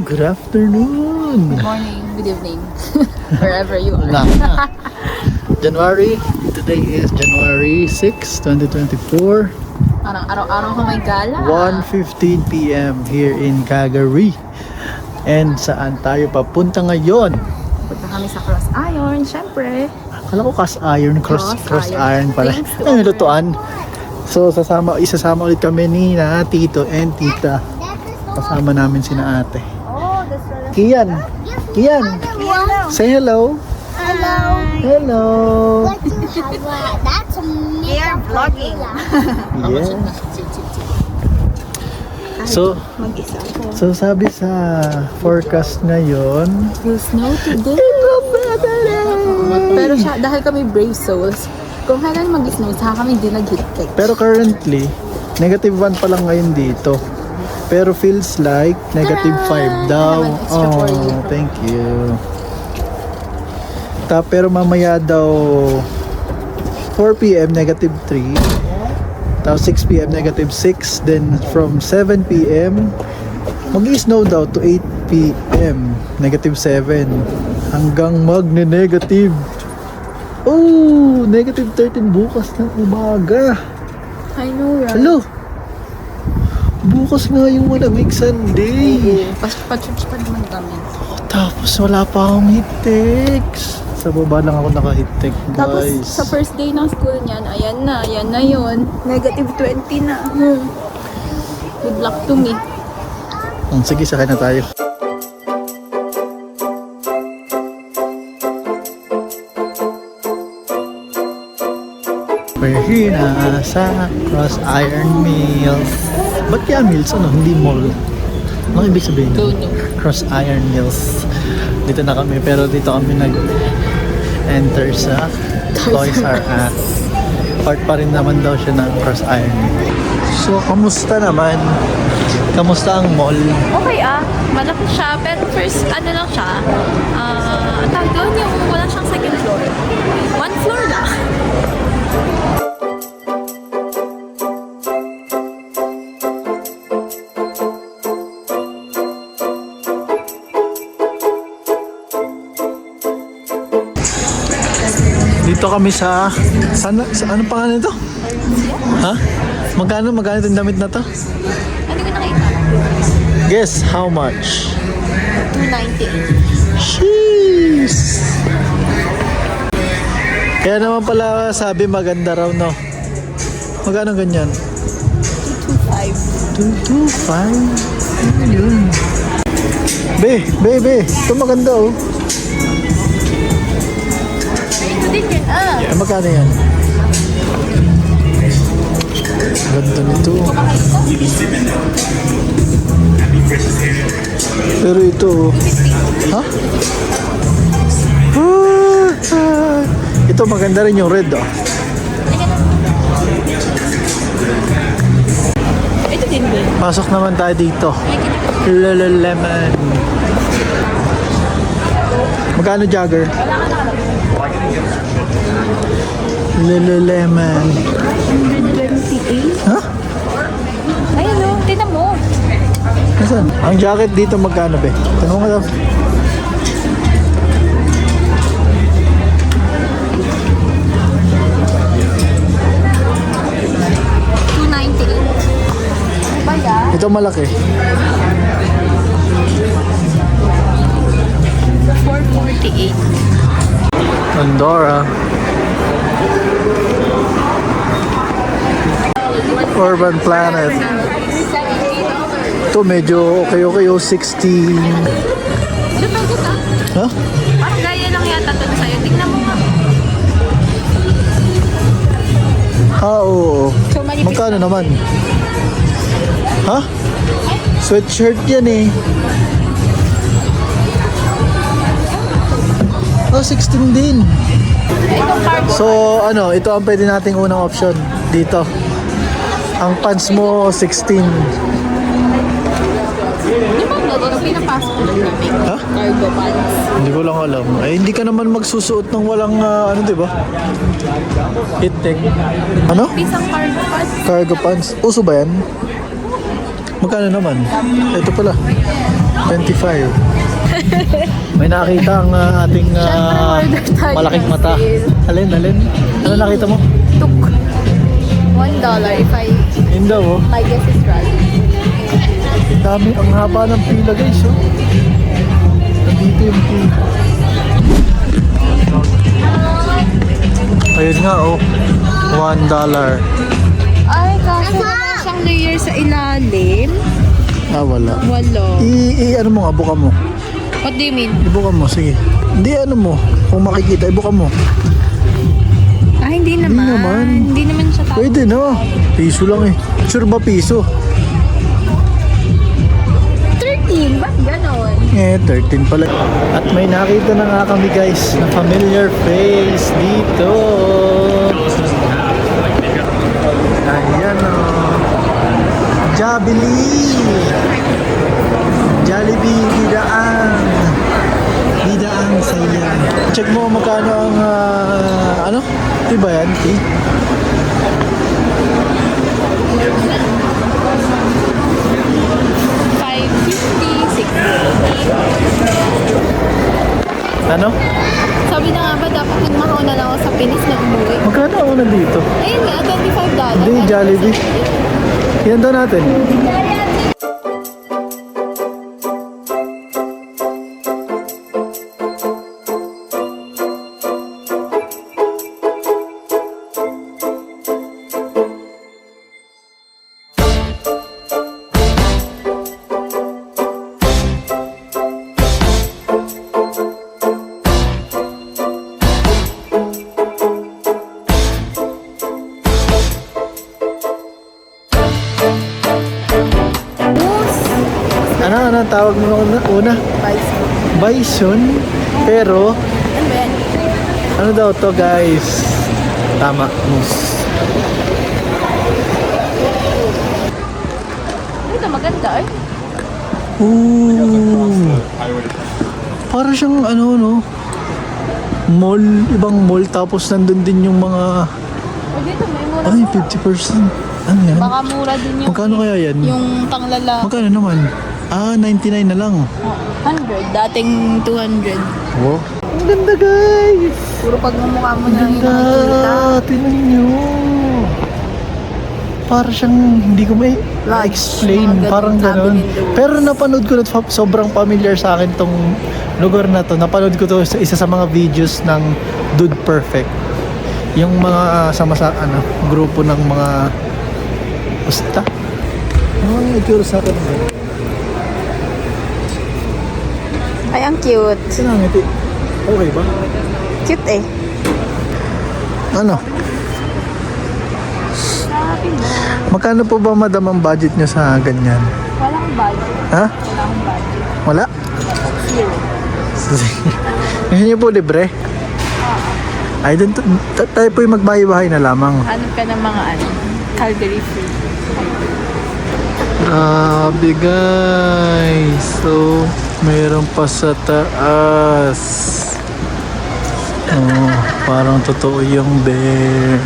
Good afternoon. Good morning, good evening, wherever you are. January, today is January 6, 2024. Parang araw-araw ka may gala. 1:15 p.m. here in Calgary. And saan tayo papunta ngayon? Punta kami sa Cross Iron, syempre. Akala ko cast iron, cross Cross iron iron. pala. Thanks to Ano our- lutuan? So isasama ulit kami ni na tito and tita. Kasama namin sina ate. Oh, that's right. Kian. Say hello. Hello. Hello. That's me. We are vlogging. Yeah. Mag-isa ko. So sabi sa forecast ngayon, Will snow today. Pero siya, dahil kami brave souls, kung kailan mag-snow, saka kami din nag-hit-cake. pero currently -1 pa lang ngayon dito. Pero feels like -5 daw. Naman, extra for you. Thank you. Pero mamaya daw 4 p.m. -3. Tapos 6 p.m. -6. Then from 7 p.m. mag-i-snow daw to 8 p.m. -7. Hanggang magne-negative. Oh, -13 bukas ng umaga. I know, right? Hello. Bukas nga yung malamig Sunday. Pa-church pa naman kami. Tapos wala pa akong hit-text. Sa baba lang ako naka-hit-text, Tapos guys. sa first day ng school niyan, ayan na yun. -20 na. Good luck to me. Sige, sakay na tayo. We're here na sa Cross Iron Mills. Ba't kaya Mills? Ano? Hindi mall. Ano ibig sabihin? Don't know. Cross Iron Mills. Dito na kami, pero dito kami nag-enter sa Toys R Us. Part pa rin naman daw siya ng Cross Iron Mills. So, kamusta naman? Kamusta ang mall? Okay malaki siya, pero first, ano lang siya, ang tawag doon yung wala siyang second floor. One floor lang. Dito kami sa anong pangalan ito? Ha? Magkano itong damit na to? Hindi ko nakita. Guess how much? 298. Sheesh! Kaya naman pala sabi maganda raw, no? Magkano ganyan? 225. Ano yun? Be! Ito maganda, oh. Ito din yun, Magkano yan? Ganda nito. Pero ito, ha? Ito maganda rin yung red, oh. Ito din din. Pasok naman tayo dito. Lululemon. Magkano jogger? Lululemon. 128. Ha? Ayun o, tinan mo. Nasaan? Ang jacket dito magkano, be? Tanong ka daw. $298. Ito malaki. 448. Pandora. Urban Planet. Ito medyo okay, 60. Lupagot Ha? Parang gaya lang yata ito sa'yo. Tingnan mo nga. Oo. So, manipis Magkano naman? Ha? Sweatshirt yan eh. 16 din. Itong cargo. So, ito ang pwede nating unang option dito. Ang pants mo, 16. Di ba nung pinapasok ko lang namin? Ha? Cargo pants. Hindi ko lang alam. Hindi ka naman magsusuot ng walang, di ba? Hit-tech. Ano? Pisang cargo pants. Cargo pants. Uso ba yan? Magkano naman? Ito pala. 25. May nakita ang ating Siyempre, order tayo malaking ng mata. sale. Alin? Ano nakita mo? Tuk. $1 if Yun daw, oh. my guess is right. Dami, ang haba ng pila, guys, oh. Nandito yung pila. Ayun nga, oh. $1. Ay, kaso wala siyang layer sa ilalim. Ah, wala. Wala. Ano mo nga, buka mo. What do you mean? Ibuka mo, sige. Hindi, ano mo. Kung makikita, ibuka mo. Ah, hindi naman. naman. Hindi naman siya tao. Pwede, no? Piso lang, eh. Sure ba piso? 13? Ba't ganon? 13 pala. At may nakita na nga kami, guys, na familiar face dito. Ayan, oh. Jollibee, Bidaan saya. Check mo magkano ang, ano? Ito ba yan? Tea? Ano? Sabi na nga ba, dapat nagmakaw na lang ako sa Pinis na umuwi. Magkano ako nandito? Ayun nga, $25. Hindi, Jollibee. Yan daw natin. Ano ang tawag mo una? Bison. Pero, Ano ba yan? ano daw to, guys? Tama, moose. Ito maganda eh. Ooh. Para siyang ano, no? Mall, ibang mall. Tapos nandun din yung mga... O dito, may mura Ay, mura. 50%. Ano yan? Baka mura din yung... Magkano kaya yan? Yung panglala. Magkano naman? 99 na lang. 100. Dating 200. Wow. Ang ganda, guys! Puro pagmumukha mo Ang na yung nakikita. ganda! Tingnan nyo! Para siyang hindi ko may explain. Mga ganun Parang sabi ganun. ni Lewis. Pero napanood ko na sobrang familiar sa akin tong lugar na to. Napanood ko to sa isa sa mga videos ng Dude Perfect. Yung mga sama-sa ano, grupo ng mga usta. Ay, ito sa akin. Ay, ang cute. Sinangiti. Okay ba? Cute eh. Ano? Magkano po ba, madam, ang budget nyo sa ganyan? Walang budget. Ha? Walang budget. Wala? Zero. Gusto nyo po libre? Ay, dun, tayo po yung magbahay-bahay na lamang. Hanap ka ng mga Calgary free. Grabe, guys. So, mayroon pa sa taas. Oh, parang totoo yung bear.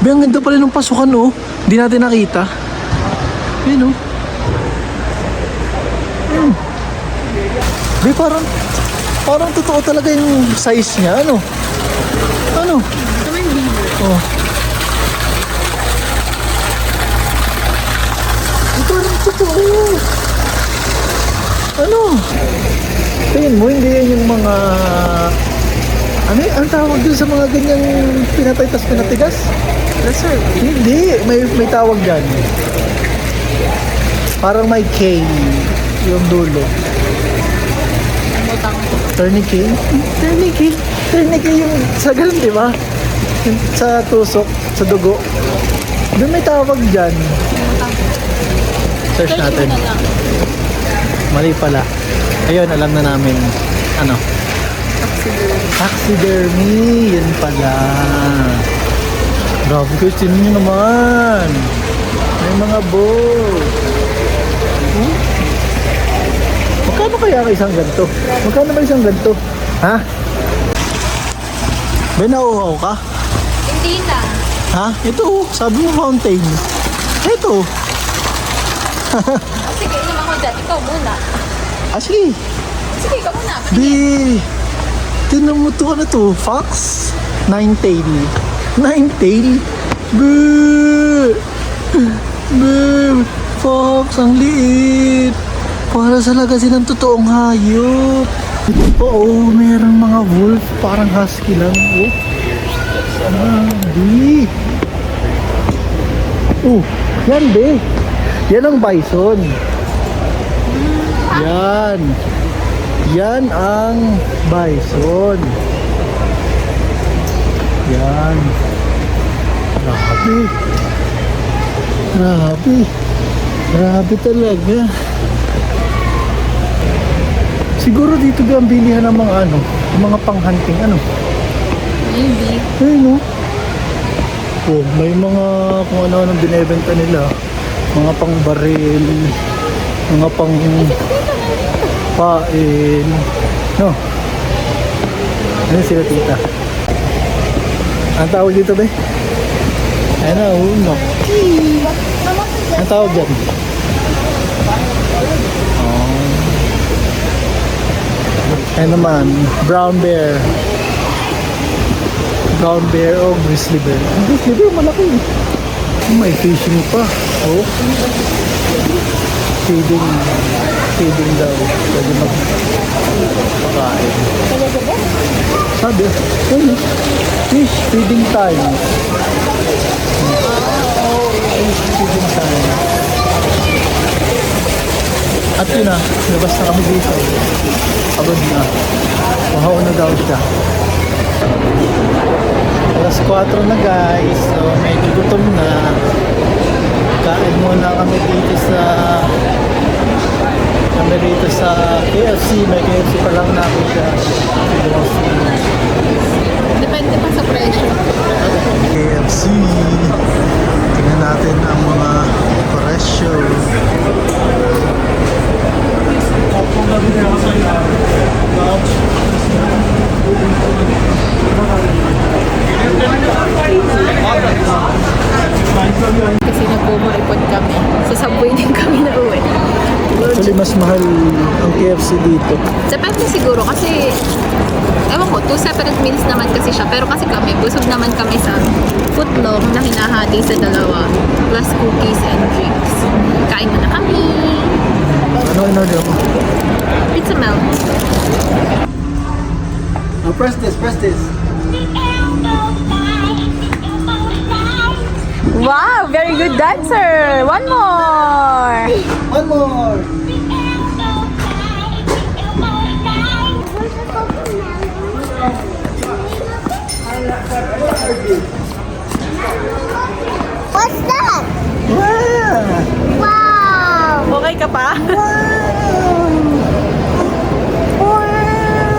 Be, ang ganda pala ng pasukan, oh. Hindi natin nakita. Yun, oh. Be, parang totoo talaga yung size niya. Ano? Ito may bibo. Oh. Ito rin totoo. Ano? Tingin mo, hindi yan yung mga... Ano yung ang tawag dun sa mga ganyang pinatay tas pinatigas? Reserve. Hindi, may tawag dyan. Parang may K yung dulo. Umutang. Tourniquet? Tourniquet yung sa ganun, di ba? Yung sa tusok, sa dugo. Doon may tawag dyan. Umutang. Search natin. mo na lang. Mali pala. Ayun, alam na namin. Ano? Taxidermy. Yan pala. Grabe guys, tingnan nyo naman. May mga bow. Magkano kaya ka isang ganito? Magkano ba isang ganito? Ha? May nauuhaw ka? Hindi na. Ha? Ito, sabi mo fountain. Ito. Sige, inom ako dyan. Ikaw muna. Ah, sige. Sige, ikaw muna. Be, tinan mo to, ano to? Fox? Nine-tail. Nine-tail? Be! Be! Fox, ang liit. Para sa lagasin ng totoong hayop. Oo, meron mga wolf. Parang husky lang. Oh. Be. Oh, yan, be. Yan ang bison. Yan. Yan ang bison. Yan. Grabe. Grabe. Grabe talaga. Siguro dito ba ang bilihan ng mga ano, yung mga pang-hunting ano? Maybe. Ayun no. Oh, may mga kung ano anong binebenta nila. Mga pang-baril, mga pang-pain. No. Ano sila tita? Ang tawag dito ba? Ayun na, uno. Ang tawag dyan? Ayun naman, brown bear. Brown bear o grizzly bear. Ang grizzly bear, malaki. May fishing pa. Oh. Feeding. Feeding daw. Pwede magpakain. Sabi, ano? Fish feeding time. Fish feeding time. At yun na, labas na kami dito. Pagod na. Mahaw na daw siya. Alas 4 na guys. So medyo gutom na. Kain muna kami dito sa KFC. May KFC pa lang namin siya. Depende pa sa presyo. KFC. Tingnan natin ang mga presyo. Kasi nagpumuripod kami. Sa subway din kami na uwi. Actually, mas mahal ang KFC dito. Depende siguro kasi ewan ko, 2 separate meals naman kasi siya. Pero kasi kami, busog naman kami sa footlong na hinahati sa dalawa. Plus cookies and drinks. Kain na kami. Ano in-order mo? Pizza melt. Oh, press this, press this. Wow, very good dancer. One more. One more. What's that? Wow! Wow! Okay ka pa?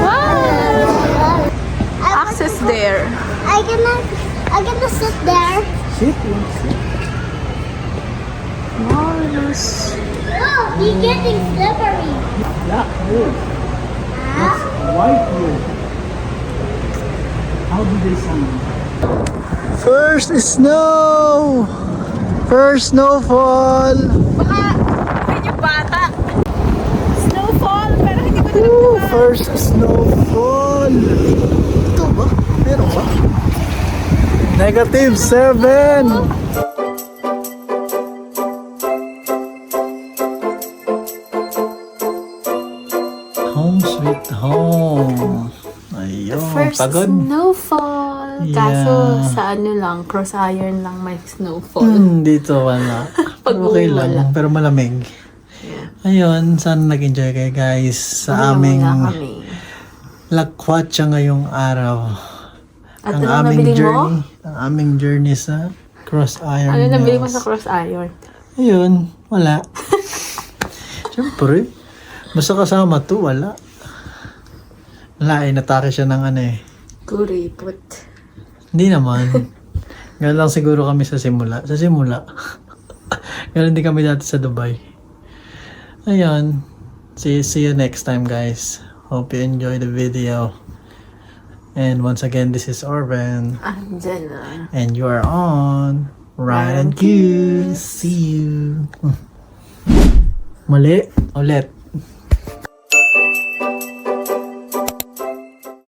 Wow! Access there. I gonna sit there. Sit. Marvelous. Oh, he's getting slippery. Black wood. Huh? White wood. How do they sound? First snow! First snowfall! Baka medyo bata. Snowfall, pero hindi ko Woo! First snowfall! Ito ba? Meron ba? -7! Home sweet home. Ayun, First pagod. snowfall. Yeah. Kaso sa ano lang, cross iron lang may snowfall. Dito wala. Pag Okay uwi, lang, wala. pero malamig. Ayun, sana nag-enjoy kayo guys sa aming Muna kami. lakwatsa ngayong araw. At ano nabili mo? Ang aming journey sa Cross Iron Ano nabili mo Mills. sa cross iron? Ayun, wala. Siyempre, basta kasama to, wala. Wala, natake siya ng ano eh. Kuripot. Hindi naman. Ganun lang siguro kami sa simula. Sa simula. Ganun din kami dati sa Dubai. Ayun. See you next time guys. Hope you enjoy the video. And once again, this is Orban. Andyan na. And you are on Ride and Cue. See you. Mali. Ulit.